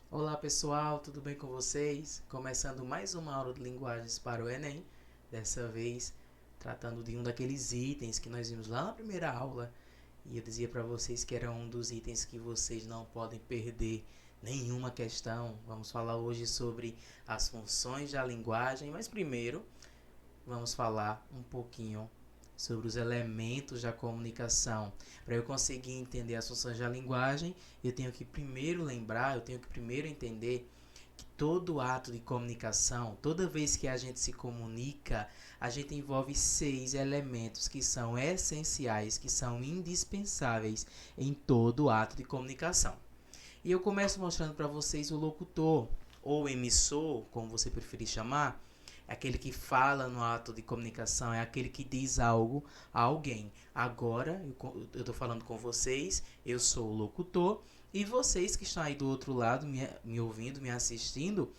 Olá pessoal, tudo bem com vocês? Começando mais uma aula de linguagens para o Enem, dessa vez tratando de um daqueles itens que nós vimos lá na primeira aula, e eu dizia para vocês que era um dos itens que vocês não podem perder nenhuma questão. Vamos falar hoje sobre as funções da linguagem, mas primeiro vamos falar um pouquinho sobre os elementos da comunicação. Para eu conseguir entender as funções da linguagem, eu tenho que primeiro entender que todo ato de comunicação, toda vez que a gente se comunica, a gente envolve 6 elementos que são essenciais, que são indispensáveis em todo ato de comunicação. E eu começo mostrando para vocês o locutor, ou emissor, como você preferir chamar. É aquele que fala no ato de comunicação, é aquele que diz algo a alguém. Agora, eu estou falando com vocês, eu sou o locutor, e vocês que estão aí do outro lado, me ouvindo, me assistindo,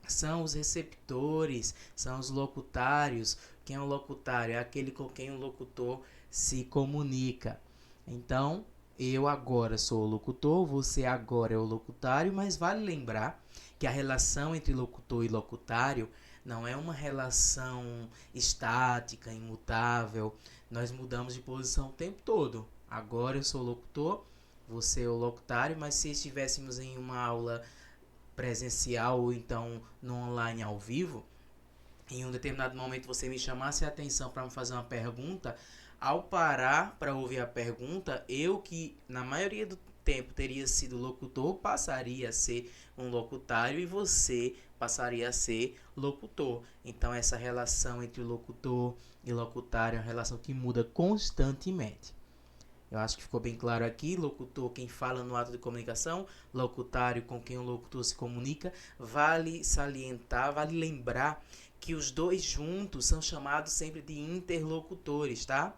são os receptores, são os locutários. Quem é o locutário? É aquele com quem o locutor se comunica. Então, eu agora sou o locutor, você agora é o locutário, mas vale lembrar que a relação entre locutor e locutário não é uma relação estática, imutável. Nós mudamos de posição o tempo todo. Agora eu sou o locutor, você é o locutário, mas se estivéssemos em uma aula presencial ou então no online ao vivo, em um determinado momento você me chamasse a atenção para me fazer uma pergunta, ao parar para ouvir a pergunta, eu que na maioria do tempo teria sido locutor, passaria a ser um locutário e você passaria a ser locutor. Então essa relação entre locutor e locutário é uma relação que muda constantemente. Eu acho que ficou bem claro aqui. Locutor, quem fala no ato de comunicação. Locutário, com quem o locutor se comunica. Vale salientar, vale lembrar que os dois juntos são chamados sempre de interlocutores, tá?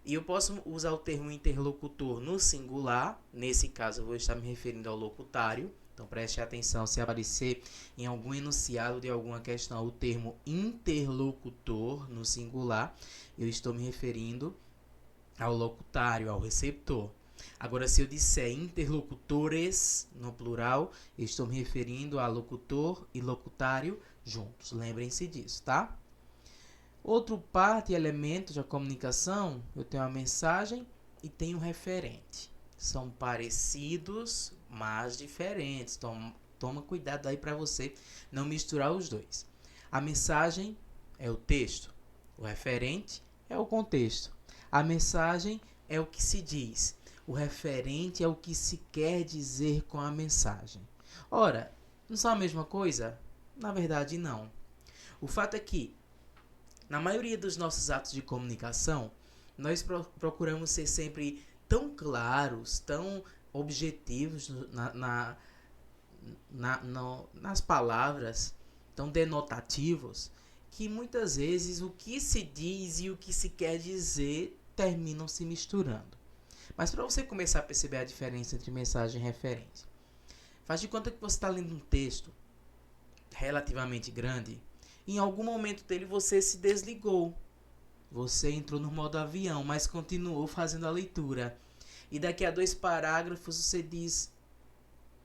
E eu posso usar o termo interlocutor no singular. Nesse caso, eu vou estar me referindo ao locutário. Então, preste atenção, se aparecer em algum enunciado de alguma questão o termo interlocutor no singular, eu estou me referindo ao locutário, ao receptor. Agora, se eu disser interlocutores no plural, eu estou me referindo a locutor e locutário juntos. Lembrem-se disso, tá? Outro parte e elemento da comunicação, eu tenho a mensagem e tenho o referente. São parecidos, mas diferentes. Toma cuidado aí para você não misturar os dois. A mensagem é o texto, o referente é o contexto. A mensagem é o que se diz, o referente é o que se quer dizer com a mensagem. Ora, não são a mesma coisa? Na verdade, não. O fato é que, na maioria dos nossos atos de comunicação, nós procuramos ser sempre tão claros, tão objetivos nas palavras, tão denotativos, que muitas vezes o que se diz e o que se quer dizer terminam se misturando. Mas para você começar a perceber a diferença entre mensagem e referência, faz de conta que você está lendo um texto relativamente grande. Em algum momento dele você se desligou. Você entrou no modo avião, mas continuou fazendo a leitura. E daqui a 2 parágrafos você diz: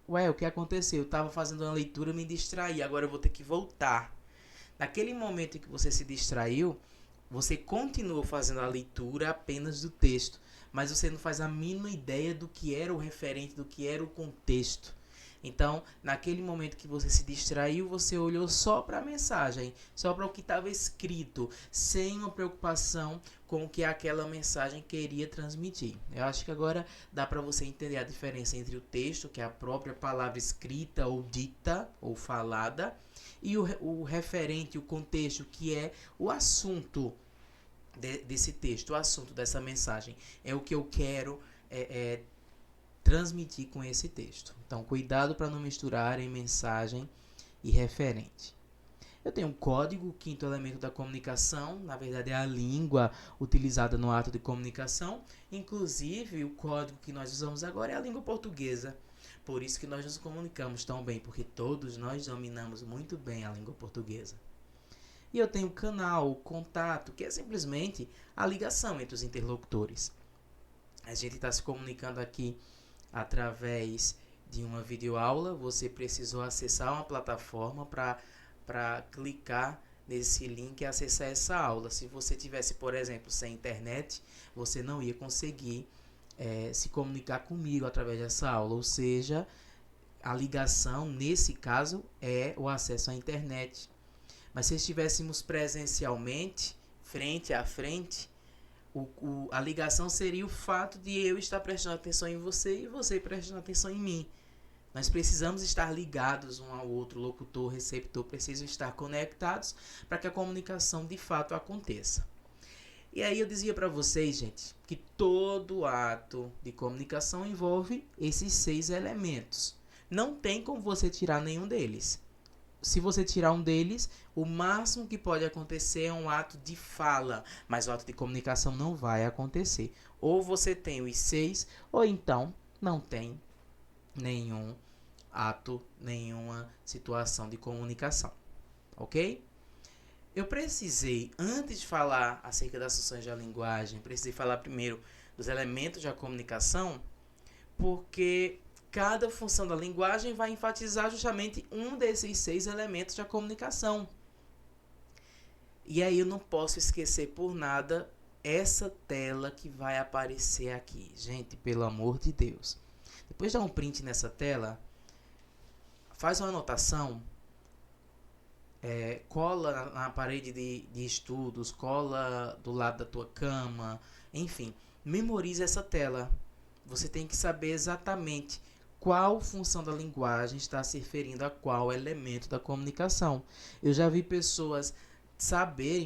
ué, o que aconteceu? Eu estava fazendo uma leitura, me distraí, agora eu vou ter que voltar. Naquele momento em que você se distraiu, você continuou fazendo a leitura apenas do texto, mas você não faz a mínima ideia do que era o referente, do que era o contexto. Então, naquele momento que você se distraiu, você olhou só para a mensagem, só para o que estava escrito, sem uma preocupação com o que aquela mensagem queria transmitir. Eu acho que agora dá para você entender a diferença entre o texto, que é a própria palavra escrita ou dita ou falada, e o referente, o contexto, que é o assunto desse texto, o assunto dessa mensagem. É o que eu quero transmitir com esse texto. Então, cuidado para não misturarem mensagem e referente. Eu tenho um código, o quinto elemento da comunicação, na verdade é a língua utilizada no ato de comunicação. Inclusive, o código que nós usamos agora é a língua portuguesa. Por isso que nós nos comunicamos tão bem, porque todos nós dominamos muito bem a língua portuguesa. E eu tenho o canal, o contato, que é simplesmente a ligação entre os interlocutores. A gente está se comunicando aqui através de uma videoaula. Você precisou acessar uma plataforma para clicar nesse link e acessar essa aula. Se você tivesse, por exemplo, sem internet, você não ia conseguir se comunicar comigo através dessa aula. Ou seja, a ligação, nesse caso, é o acesso à internet. Mas se estivéssemos presencialmente, frente a frente, a ligação seria o fato de eu estar prestando atenção em você e você prestando atenção em mim. Nós precisamos estar ligados um ao outro, locutor, receptor, precisam estar conectados para que a comunicação de fato aconteça. E aí eu dizia para vocês, gente, que todo ato de comunicação envolve esses 6 elementos. Não tem como você tirar nenhum deles. Se você tirar um deles, o máximo que pode acontecer é um ato de fala, mas o ato de comunicação não vai acontecer. Ou você tem os 6, ou então não tem nenhum ato, nenhuma situação de comunicação. Ok? Eu precisei, antes de falar acerca das funções da linguagem, precisei falar primeiro dos elementos da comunicação, porque cada função da linguagem vai enfatizar justamente um desses 6 elementos da comunicação. E aí eu não posso esquecer por nada essa tela que vai aparecer aqui. Gente, pelo amor de Deus. Depois dá um print nessa tela, faz uma anotação, cola na parede de estudos, cola do lado da tua cama, enfim, memoriza essa tela. Você tem que saber exatamente qual função da linguagem está se referindo a qual elemento da comunicação. Eu já vi pessoas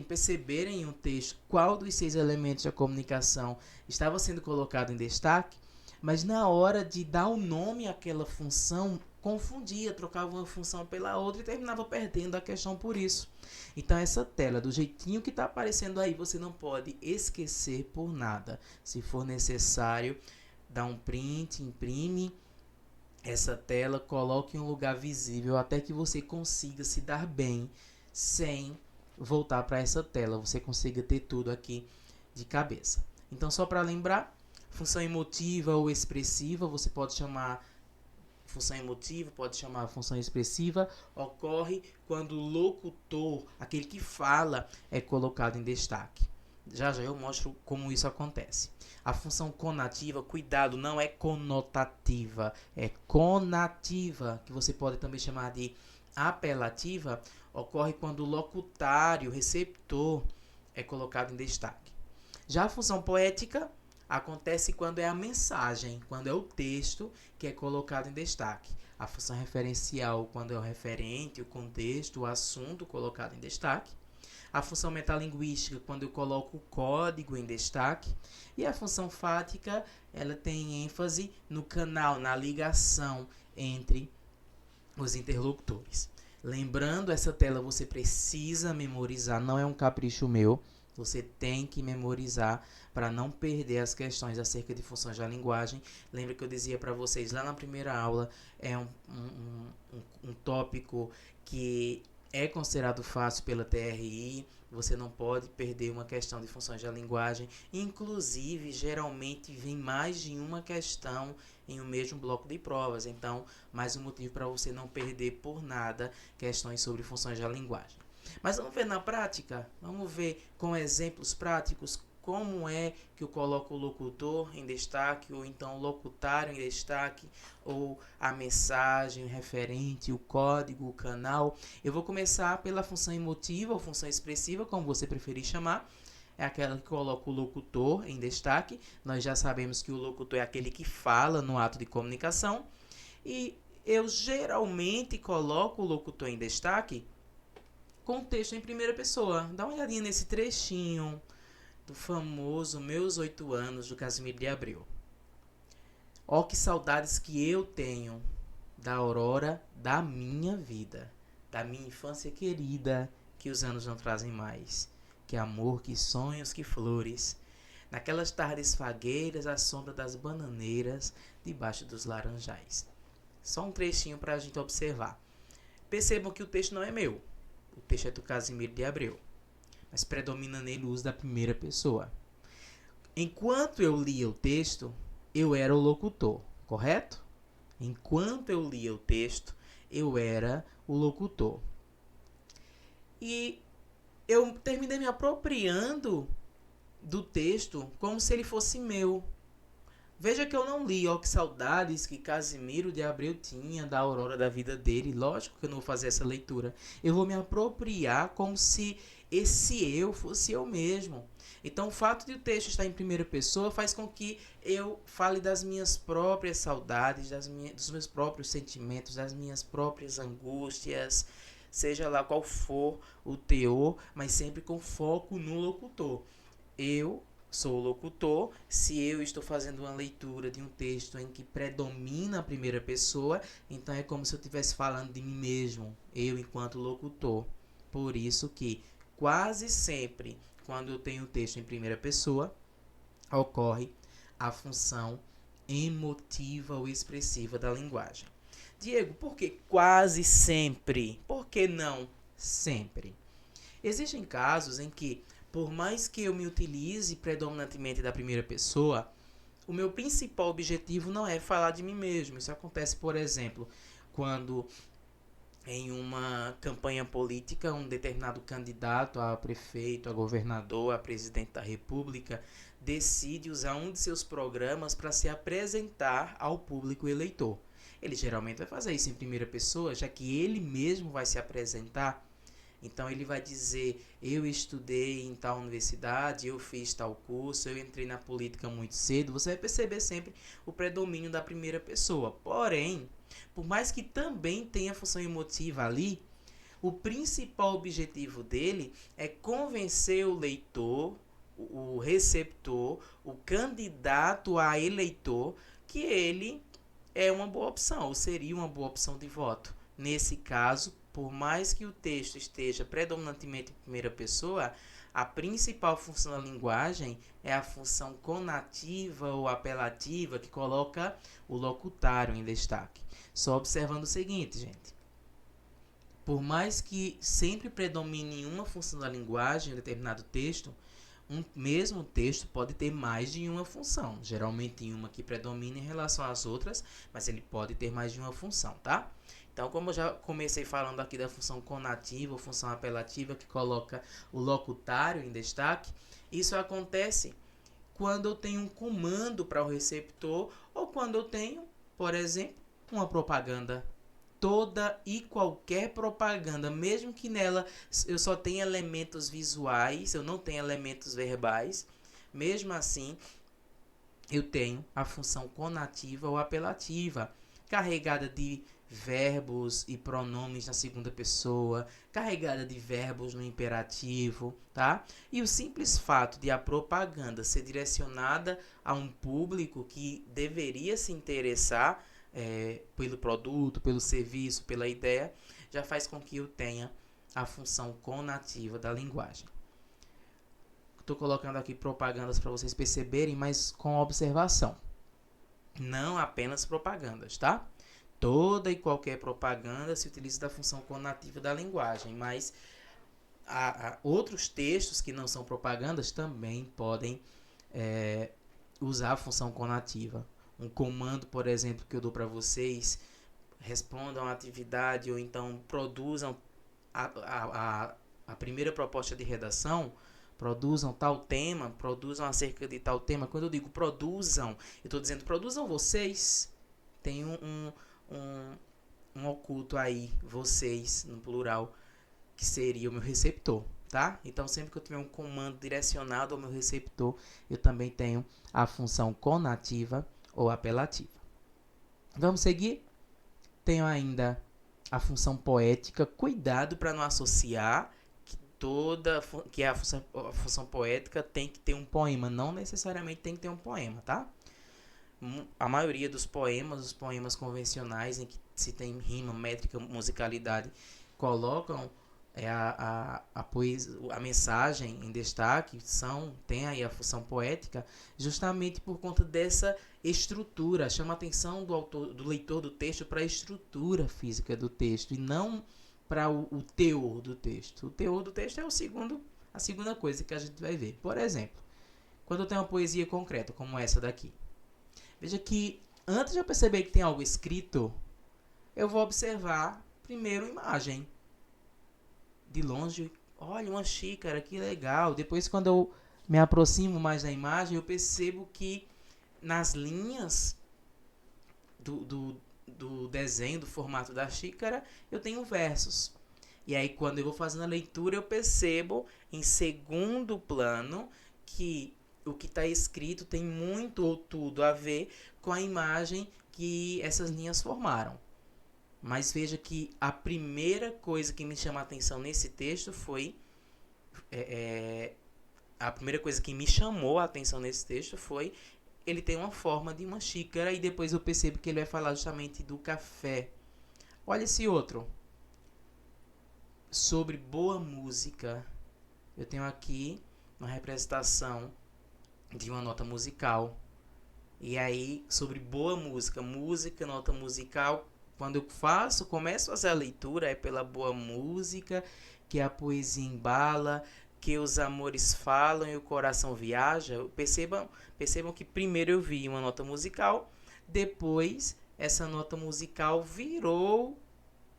perceberem em um texto qual dos 6 elementos da comunicação estava sendo colocado em destaque, mas na hora de dar o nome àquela função, confundia, trocava uma função pela outra e terminava perdendo a questão por isso. Então essa tela, do jeitinho que está aparecendo aí, você não pode esquecer por nada. Se for necessário, dá um print, imprime essa tela, coloque em um lugar visível até que você consiga se dar bem sem voltar para essa tela. Você consiga ter tudo aqui de cabeça. Então, só para lembrar, função emotiva ou expressiva, você pode chamar função emotiva, pode chamar função expressiva, ocorre quando o locutor, aquele que fala, é colocado em destaque. Já eu mostro como isso acontece. A função conativa, cuidado, não é conotativa, é conativa, que você pode também chamar de apelativa, ocorre quando o locutário, o receptor, é colocado em destaque. Já a função poética acontece quando é a mensagem, quando é o texto que é colocado em destaque. A função referencial, quando é o referente, o contexto, o assunto colocado em destaque. A função metalinguística, quando eu coloco o código em destaque. E a função fática, ela tem ênfase no canal, na ligação entre os interlocutores. Lembrando, essa tela você precisa memorizar, não é um capricho meu. Você tem que memorizar para não perder as questões acerca de funções da linguagem. Lembra que eu dizia para vocês lá na primeira aula, é um tópico que é considerado fácil pela TRI. Você não pode perder uma questão de funções da linguagem. Inclusive, geralmente vem mais de uma questão em um mesmo bloco de provas. Então, mais um motivo para você não perder por nada questões sobre funções da linguagem. Mas vamos ver na prática, vamos ver com exemplos práticos como é que eu coloco o locutor em destaque, ou então o locutário em destaque, ou a mensagem, o referente, o código, o canal. Eu vou começar pela função emotiva ou função expressiva, como você preferir chamar. É aquela que coloca o locutor em destaque. Nós já sabemos que o locutor é aquele que fala no ato de comunicação. E eu geralmente coloco o locutor em destaque com texto em primeira pessoa. Dá uma olhadinha nesse trechinho do famoso Meus 8 Anos, do Casimiro de Abreu. Ó, que saudades que eu tenho da aurora da minha vida. da minha infância querida, que os anos não trazem mais. Que amor, que sonhos, que flores. Naquelas tardes fagueiras, à sombra das bananeiras, debaixo dos laranjais. Só um trechinho para a gente observar. Percebam que o texto não é meu. O texto é do Casimiro de Abreu. Mas predomina nele o uso da primeira pessoa. Enquanto eu lia o texto, eu era o locutor, correto? Enquanto eu lia o texto, eu era o locutor. E eu terminei me apropriando do texto como se ele fosse meu. Veja que eu não li, ó, que saudades que Casimiro de Abreu tinha da aurora da vida dele. Lógico que eu não vou fazer essa leitura. Eu vou me apropriar como se esse eu fosse eu mesmo. Então, o fato de o texto estar em primeira pessoa faz com que eu fale das minhas próprias saudades, dos meus próprios sentimentos, das minhas próprias angústias, seja lá qual for o teor, mas sempre com foco no locutor. Eu sou o locutor. Se eu estou fazendo uma leitura de um texto em que predomina a primeira pessoa, então é como se eu estivesse falando de mim mesmo, eu enquanto locutor. Por isso que quase sempre, quando eu tenho o texto em primeira pessoa, ocorre a função emotiva ou expressiva da linguagem. Diego, por que quase sempre? Por que não sempre? Existem casos em que, por mais que eu me utilize predominantemente da primeira pessoa, o meu principal objetivo não é falar de mim mesmo. Isso acontece, por exemplo, quando em uma campanha política um determinado candidato a prefeito, a governador, a presidente da república decide usar um de seus programas para se apresentar ao público eleitor. Ele geralmente vai fazer isso em primeira pessoa, já que ele mesmo vai se apresentar. Então ele vai dizer: eu estudei em tal universidade, eu fiz tal curso, eu entrei na política muito cedo. Você vai perceber sempre o predomínio da primeira pessoa. Porém, por mais que também tenha função emotiva ali, o principal objetivo dele é convencer o leitor, o receptor, o candidato a eleitor, que ele é uma boa opção, ou seria uma boa opção de voto. Nesse caso, por mais que o texto esteja predominantemente em primeira pessoa, a principal função da linguagem é a função conativa ou apelativa, que coloca o locutário em destaque. Só observando o seguinte, gente. Por mais que sempre predomine uma função da linguagem em determinado texto, um mesmo texto pode ter mais de uma função. Geralmente uma que predomina em relação às outras, mas ele pode ter mais de uma função, tá? Então, como eu já comecei falando aqui da função conativa ou função apelativa, que coloca o locutário em destaque, isso acontece quando eu tenho um comando para o receptor ou quando eu tenho, por exemplo, uma propaganda. Toda e qualquer propaganda, mesmo que nela eu só tenha elementos visuais, eu não tenho elementos verbais, mesmo assim eu tenho a função conativa ou apelativa, carregada de verbos e pronomes na segunda pessoa, carregada de verbos no imperativo, tá? E o simples fato de a propaganda ser direcionada a um público que deveria se interessar pelo produto, pelo serviço, pela ideia, já faz com que eu tenha a função conativa da linguagem. Estou colocando aqui propagandas para vocês perceberem, mas com observação. Não apenas propagandas, tá? Toda e qualquer propaganda se utiliza da função conativa da linguagem, mas outros textos que não são propagandas também podem usar a função conativa. Um comando, por exemplo, que eu dou para vocês: respondam a atividade ou então produzam a primeira proposta de redação, produzam tal tema, produzam acerca de tal tema. Quando eu digo produzam, eu estou dizendo produzam vocês. Tem um oculto aí, vocês, no plural, que seria o meu receptor, tá? Então, sempre que eu tiver um comando direcionado ao meu receptor, eu também tenho a função conativa ou apelativa. Vamos seguir? Tenho ainda a função poética. Cuidado para não associar que a função poética tem que ter um poema. Não necessariamente tem que ter um poema, tá? A maioria dos poemas, os poemas convencionais em que se tem rima, métrica, musicalidade, colocam a mensagem em destaque, tem aí a função poética, justamente por conta dessa estrutura. Chama a atenção do leitor do texto para a estrutura física do texto e não para o teor do texto. O teor do texto é a segunda coisa que a gente vai ver. Por exemplo, quando eu tenho uma poesia concreta, como essa daqui, veja que antes de eu perceber que tem algo escrito, eu vou observar primeiro a imagem. De longe, olha, uma xícara, que legal. Depois, quando eu me aproximo mais da imagem, eu percebo que nas linhas do desenho, do formato da xícara, eu tenho versos. E aí, quando eu vou fazendo a leitura, eu percebo em segundo plano que o que está escrito tem muito ou tudo a ver com a imagem que essas linhas formaram. Mas veja que a primeira coisa que me chama a atenção nesse texto foi... a primeira coisa que me chamou a atenção nesse texto foi... Ele tem uma forma de uma xícara e depois eu percebo que ele vai falar justamente do café. Olha esse outro. Sobre boa música. Eu tenho aqui uma representação de uma nota musical. E aí, sobre boa música, nota musical... Quando eu começo a fazer a leitura, é pela boa música, que a poesia embala, que os amores falam e o coração viaja. Percebam que primeiro eu vi uma nota musical, depois essa nota musical virou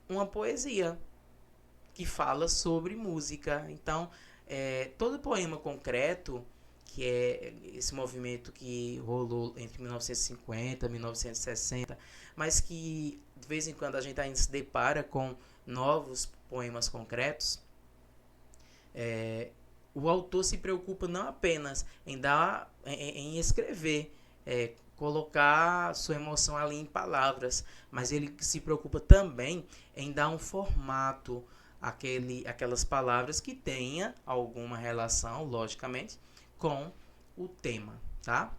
uma poesia que fala sobre música. Então, todo poema concreto, que é esse movimento que rolou entre 1950 e 1960, mas que de vez em quando a gente ainda se depara com novos poemas concretos, o autor se preocupa não apenas em escrever, colocar sua emoção ali em palavras, mas ele se preocupa também em dar um formato aquelas palavras que tenha alguma relação, logicamente, com o tema, tá?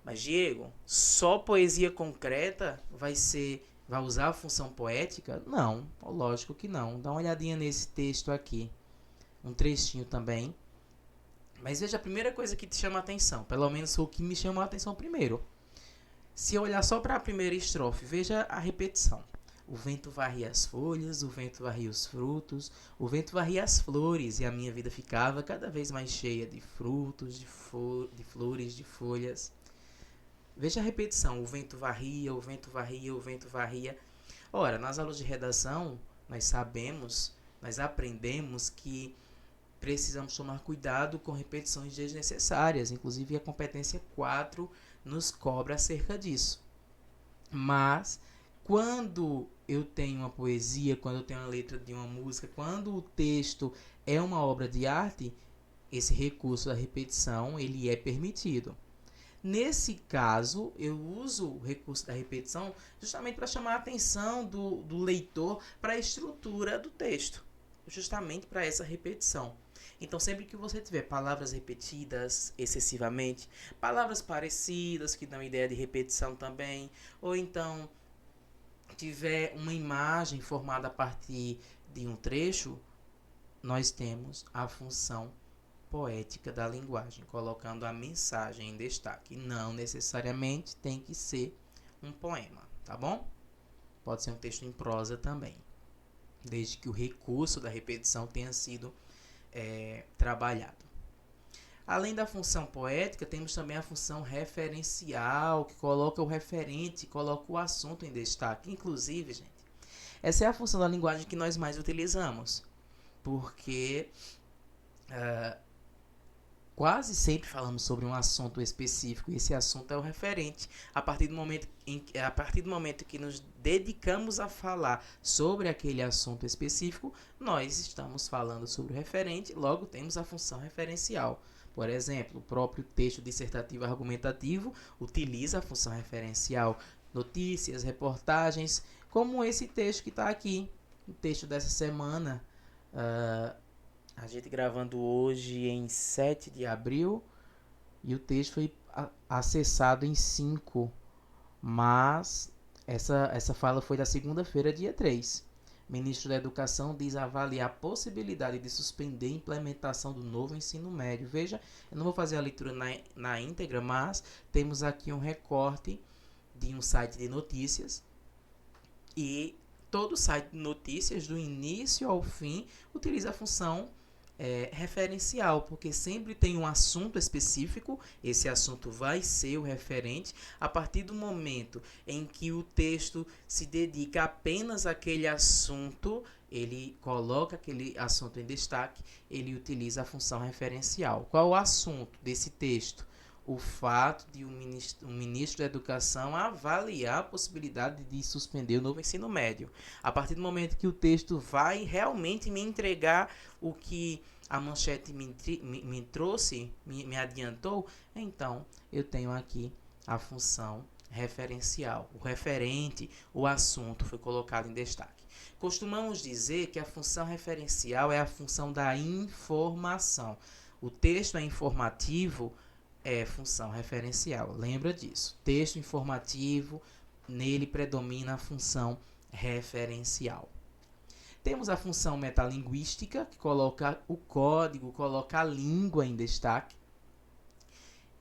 Mas, Diego, só poesia concreta vai usar a função poética? Não, lógico que não. Dá uma olhadinha nesse texto aqui. Um trechinho também. Mas veja a primeira coisa que te chama a atenção. Pelo menos o que me chamou a atenção primeiro. Se eu olhar só para a primeira estrofe, veja a repetição. O vento varria as folhas, o vento varria os frutos, o vento varria as flores, e a minha vida ficava cada vez mais cheia de frutos, de flores, de folhas. Veja a repetição, o vento varria, o vento varria, o vento varria. Ora, nas aulas de redação, nós aprendemos que precisamos tomar cuidado com repetições desnecessárias. Inclusive, a competência 4 nos cobra acerca disso. Mas, quando eu tenho uma poesia, quando eu tenho uma letra de uma música, quando o texto é uma obra de arte, esse recurso da repetição ele é permitido. Nesse caso, eu uso o recurso da repetição justamente para chamar a atenção do leitor para a estrutura do texto, justamente para essa repetição. Então, sempre que você tiver palavras repetidas excessivamente, palavras parecidas que dão ideia de repetição também, ou então tiver uma imagem formada a partir de um trecho, nós temos a função poética da linguagem, colocando a mensagem em destaque. Não necessariamente tem que ser um poema, tá bom? Pode ser um texto em prosa também, desde que o recurso da repetição tenha sido trabalhado. Além da função poética, temos também a função referencial, que coloca o referente, coloca o assunto em destaque. Inclusive, gente, essa é a função da linguagem que nós mais utilizamos, porque quase sempre falamos sobre um assunto específico, e esse assunto é o referente. A partir do momento que nos dedicamos a falar sobre aquele assunto específico, nós estamos falando sobre o referente, logo temos a função referencial. Por exemplo, o próprio texto dissertativo argumentativo utiliza a função referencial. Notícias, reportagens, como esse texto que está aqui, o texto dessa semana. A gente gravando hoje em 7 de abril e o texto foi acessado em 5, mas essa fala foi da segunda-feira, dia 3. Ministro da Educação diz avaliar a possibilidade de suspender a implementação do novo ensino médio. Veja, eu não vou fazer a leitura na íntegra, mas temos aqui um recorte de um site de notícias e todo site de notícias, do início ao fim, utiliza a função referencial, porque sempre tem um assunto específico, esse assunto vai ser o referente. A partir do momento em que o texto se dedica apenas àquele assunto, ele coloca aquele assunto em destaque, ele utiliza a função referencial. Qual o assunto desse texto? O fato de um ministro da Educação avaliar a possibilidade de suspender o novo ensino médio. A partir do momento que o texto vai realmente me entregar o que a manchete me trouxe, me adiantou, então eu tenho aqui a função referencial. O referente, o assunto foi colocado em destaque. Costumamos dizer que a função referencial é a função da informação. O texto é informativo, é função referencial. Lembra disso. Texto informativo, nele predomina a função referencial. Temos a função metalinguística, que coloca o código, coloca a língua em destaque.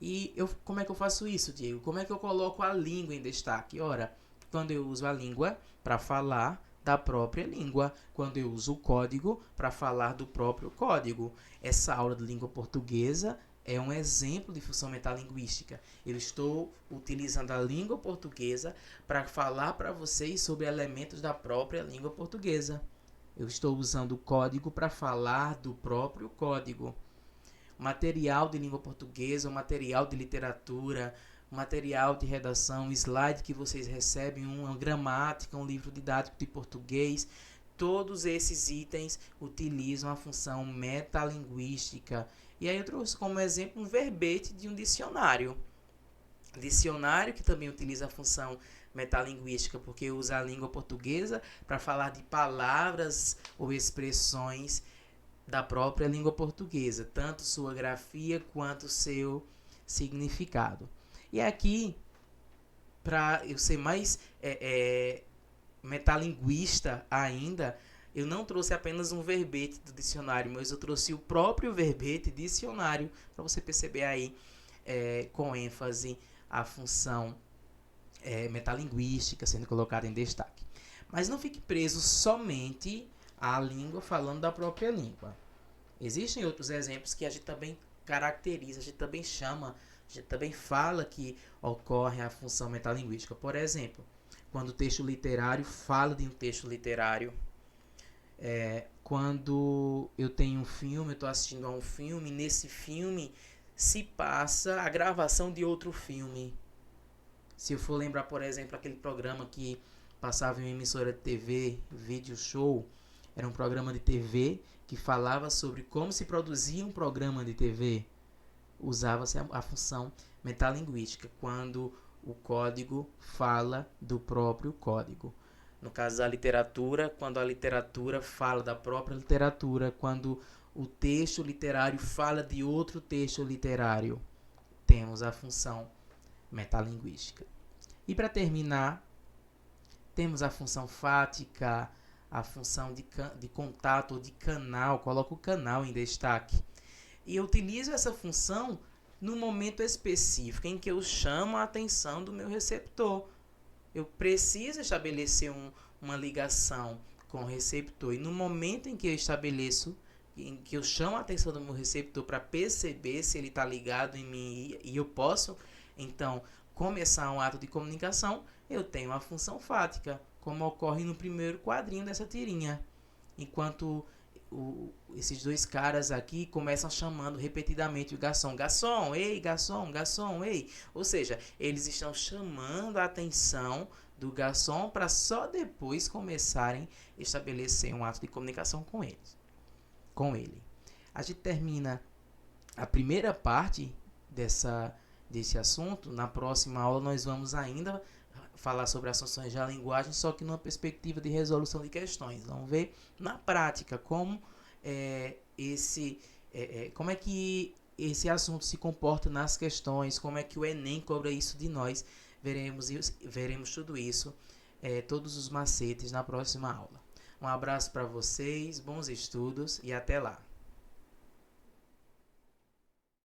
E como é que eu faço isso, Diego? Como é que eu coloco a língua em destaque? Ora, quando eu uso a língua para falar da própria língua, quando eu uso o código para falar do próprio código. Essa aula de língua portuguesa é um exemplo de função metalinguística. Eu estou utilizando a língua portuguesa para falar para vocês sobre elementos da própria língua portuguesa. Eu estou usando o código para falar do próprio código. Material de língua portuguesa, material de literatura, material de redação, slide que vocês recebem, uma gramática, um livro didático de português. Todos esses itens utilizam a função metalinguística. E aí eu trouxe como exemplo um verbete de um dicionário. Dicionário que também utiliza a função metalinguística, porque usa a língua portuguesa para falar de palavras ou expressões da própria língua portuguesa, tanto sua grafia quanto seu significado. E aqui, para eu ser mais metalinguista ainda, eu não trouxe apenas um verbete do dicionário, mas eu trouxe o próprio verbete dicionário, para você perceber aí com ênfase a função metalinguística sendo colocada em destaque. Mas não fique preso somente à língua falando da própria língua. Existem outros exemplos que a gente também caracteriza, a gente também chama, a gente também fala que ocorre a função metalinguística. Por exemplo, quando o texto literário fala de um texto literário. Quando eu tenho um filme, eu estou assistindo a um filme, nesse filme se passa a gravação de outro filme. Se eu for lembrar, por exemplo, aquele programa que passava em uma emissora de TV, Vídeo Show, era um programa de TV que falava sobre como se produzia um programa de TV. Usava-se a função metalinguística, quando o código fala do próprio código. No caso da literatura, quando a literatura fala da própria literatura, quando o texto literário fala de outro texto literário, temos a função metalinguística. E para terminar, temos a função fática, a função de contato ou de canal, coloco o canal em destaque. E eu utilizo essa função no momento específico em que eu chamo a atenção do meu receptor. Eu preciso estabelecer uma ligação com o receptor. E no momento em que eu estabeleço, em que eu chamo a atenção do meu receptor para perceber se ele está ligado em mim e eu posso, então, começar um ato de comunicação, eu tenho a função fática, como ocorre no primeiro quadrinho dessa tirinha. Enquanto esses dois caras aqui começam chamando repetidamente o garçom. Garçom, ei, garçom, garçom, ei. Ou seja, eles estão chamando a atenção do garçom para só depois começarem a estabelecer um ato de comunicação com ele. A gente termina a primeira parte desse assunto. Na próxima aula nós vamos ainda falar sobre as funções da linguagem, só que numa perspectiva de resolução de questões. Vamos ver na prática como como é que esse assunto se comporta nas questões, como é que o Enem cobra isso de nós. Veremos tudo isso, todos os macetes na próxima aula. Um abraço para vocês, bons estudos e até lá.